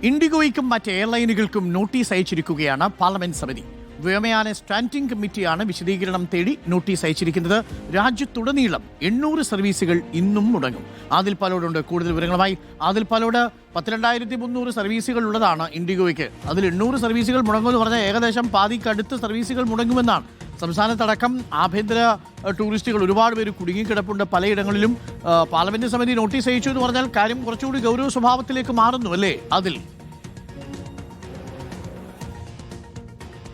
ഇൻഡിഗോയ്ക്കും മറ്റ് എയർലൈനുകൾക്കും notice അയച്ചിരിക്കുകയാണ് parliament സമിതി. വ്യോമയാന സ്റ്റാൻഡിംഗ് കമ്മിറ്റിയാണ് വിശദീകരണം തേടി നോട്ടീസ് അയച്ചിരിക്കുന്നത്. രാജ്യത്തുടനീളം 800 സർവീസുകൾ ഇന്നും മുടങ്ങും. ആദിൽ പാലോടുണ്ട് കൂടുതൽ വിവരങ്ങളുമായി. ആദിൽ പാലോട്, 12,300 സർവീസുകൾ ഉള്ളതാണ് ഇൻഡിഗോയ്ക്ക്. അതിൽ 800 സർവീസുകൾ മുടങ്ങുമെന്ന് പറഞ്ഞാൽ ഏകദേശം പാതിക്കടുത്ത് സർവീസുകൾ മുടങ്ങുമെന്നാണ്. സംസ്ഥാനത്തടക്കം ആഭ്യന്തര ടൂറിസ്റ്റുകൾ ഒരുപാട് പേര് കുടുങ്ങിക്കിടപ്പുണ്ട് പലയിടങ്ങളിലും. പാർലമെന്റ് സമിതി നോട്ടീസ് അയച്ചു എന്ന് പറഞ്ഞാൽ കാര്യം കുറച്ചുകൂടി ഗൗരവ സ്വഭാവത്തിലേക്ക് മാറുന്നു അല്ലേ അതിൽ?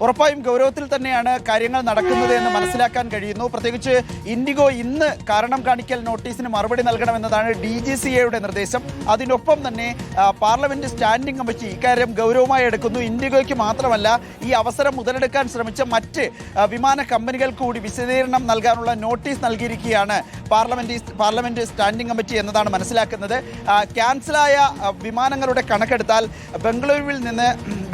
ഉറപ്പായും ഗൗരവത്തിൽ തന്നെയാണ് കാര്യങ്ങൾ നടക്കുന്നത് എന്ന് മനസ്സിലാക്കാൻ കഴിയുന്നു. പ്രത്യേകിച്ച് ഇൻഡിഗോ ഇന്ന് കാരണം കാണിക്കൽ നോട്ടീസിന് മറുപടി നൽകണമെന്നതാണ് DGCAയുടെ നിർദ്ദേശം. അതിനൊപ്പം തന്നെ പാർലമെന്റ് സ്റ്റാൻഡിംഗ് കമ്മിറ്റി ഇക്കാര്യം ഗൗരവമായി എടുക്കുന്നു. ഇൻഡിഗോയ്ക്ക് മാത്രമല്ല, ഈ അവസരം മുതലെടുക്കാൻ ശ്രമിച്ച മറ്റ് വിമാന കമ്പനികൾക്ക് കൂടി വിശദീകരണം നൽകാനുള്ള നോട്ടീസ് നൽകിയിരിക്കുകയാണ് പാർലമെന്റ് സ്റ്റാൻഡിംഗ് കമ്മിറ്റി എന്നതാണ് മനസ്സിലാക്കുന്നത്. ക്യാൻസലായ വിമാനങ്ങളുടെ കണക്കെടുത്താൽ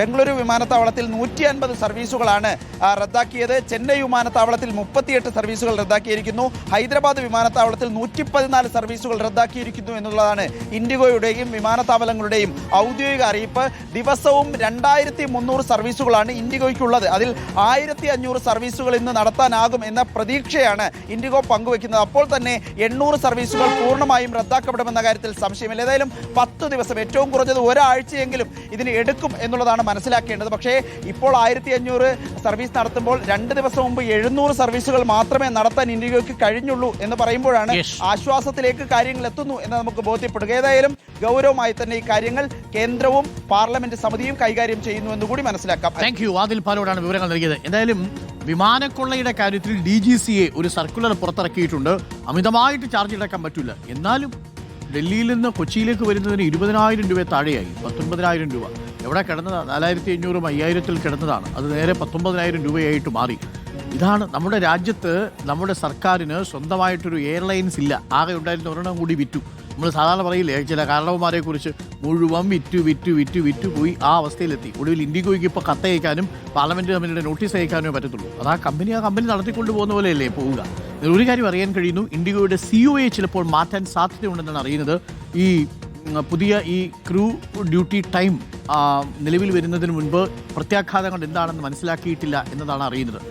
ബംഗളൂരു വിമാനത്താവളത്തിൽ 150 സർവീസുകളാണ് റദ്ദാക്കിയത്. ചെന്നൈ വിമാനത്താവളത്തിൽ 38 സർവീസുകൾ റദ്ദാക്കിയിരിക്കുന്നു. ഹൈദരാബാദ് വിമാനത്താവളത്തിൽ 114 സർവീസുകൾ റദ്ദാക്കിയിരിക്കുന്നു എന്നുള്ളതാണ് ഇൻഡിഗോയുടെയും വിമാനത്താവളങ്ങളുടെയും ഔദ്യോഗിക അറിയിപ്പ്. ദിവസവും 2300 സർവീസുകളാണ് ഇൻഡിഗോയ്ക്കുള്ളത്. അതിൽ 1500 സർവീസുകൾ ഇന്ന് നടത്താനാകും എന്ന പ്രതീക്ഷയാണ് ഇൻഡിഗോ പങ്കുവയ്ക്കുന്നത്. അപ്പോൾ തന്നെ 800 സർവീസുകൾ പൂർണ്ണമായും റദ്ദാക്കപ്പെടുമെന്ന കാര്യത്തിൽ സംശയമില്ല. ഏതായാലും 10 ദിവസം, ഏറ്റവും കുറഞ്ഞത് ഒരാഴ്ചയെങ്കിലും ഇതിന് എടുക്കും എന്നുള്ളതാണ് മനസ്സിലാക്കേണ്ടത്. പക്ഷേ ഇപ്പോൾ 1500 സർവീസ് നടത്തുമ്പോൾ 2 ദിവസം മുമ്പ് 700 സർവീസുകൾ മാത്രമേ നടത്താൻ ഇൻഡിഗോയ്ക്ക് കഴിഞ്ഞുള്ളൂ എന്ന് പറയുമ്പോഴാണ് ആശ്വാസത്തിലേക്ക് കാര്യങ്ങൾ എത്തുന്നു എന്ന് നമുക്ക് ബോധ്യപ്പെടുക. ഏതായാലും ഗൗരവമായി തന്നെ ഈ കാര്യങ്ങൾ കേന്ദ്രവും പാർലമെന്റ് സമിതിയും കൈകാര്യം ചെയ്യുന്നു എന്ന് കൂടി മനസ്സിലാക്കാം. Thank you. ആദിൽ പാലോടാണ് വിവരങ്ങൾ നൽകിയത്. എന്തായാലും വിമാനക്കൊള്ളയുടെ കാര്യത്തിൽ DGCA ഒരു സർക്കുലർ പുറത്തിറക്കിയിട്ടുണ്ട്. അമിതമായിട്ട് ചാർജ് ഈടാക്കാൻ പറ്റില്ല. എന്നാലും ഡൽഹിയിൽ നിന്ന് കൊച്ചിയിലേക്ക് വരുന്നതിന് 20,000 രൂപ താഴെയായി. 19,000 രൂപ എവിടെ കിടന്നതാണ്? 4,500 5,000 കിടന്നതാണ്. അത് നേരെ 19,000 രൂപയായിട്ട് മാറി. ഇതാണ് നമ്മുടെ രാജ്യത്ത്. നമ്മുടെ സർക്കാരിന് സ്വന്തമായിട്ടൊരു എയർലൈൻസ് ഇല്ല. ആകെ ഉണ്ടായിരുന്ന ഒരെണ്ണം കൂടി വിറ്റു. നമ്മൾ സാധാരണ പറയില്ലേ, ചില കാരണവന്മാരെ കുറിച്ച് മുഴുവൻ വിറ്റു പോയി ആ അവസ്ഥയിലെത്തി. ഒടുവിൽ ഇൻഡിഗോയ്ക്ക് ഇപ്പോൾ കത്തയക്കാനും പാർലമെന്റ് കമ്മിറ്റിയുടെ നോട്ടീസ് അയക്കാനേ പറ്റത്തുള്ളൂ. അത് ആ കമ്പനി നടത്തിക്കൊണ്ട് പോകുന്ന പോലെയല്ലേ പോവുക. ഒരു കാര്യം അറിയാൻ കഴിയുന്നു, ഇൻഡിഗോയുടെ COA ചിലപ്പോൾ മാറ്റാൻ സാധ്യതയുണ്ടെന്നാണ് അറിയുന്നത്. ഈ പുതിയ ഈ ക്രൂ ഡ്യൂട്ടി ടൈം നിലവിൽ വരുന്നതിന് മുൻപ് പ്രത്യാഘാതങ്ങൾ എന്താണെന്ന് മനസ്സിലാക്കിയിട്ടില്ല എന്നതാണ് അറിയുന്നത്.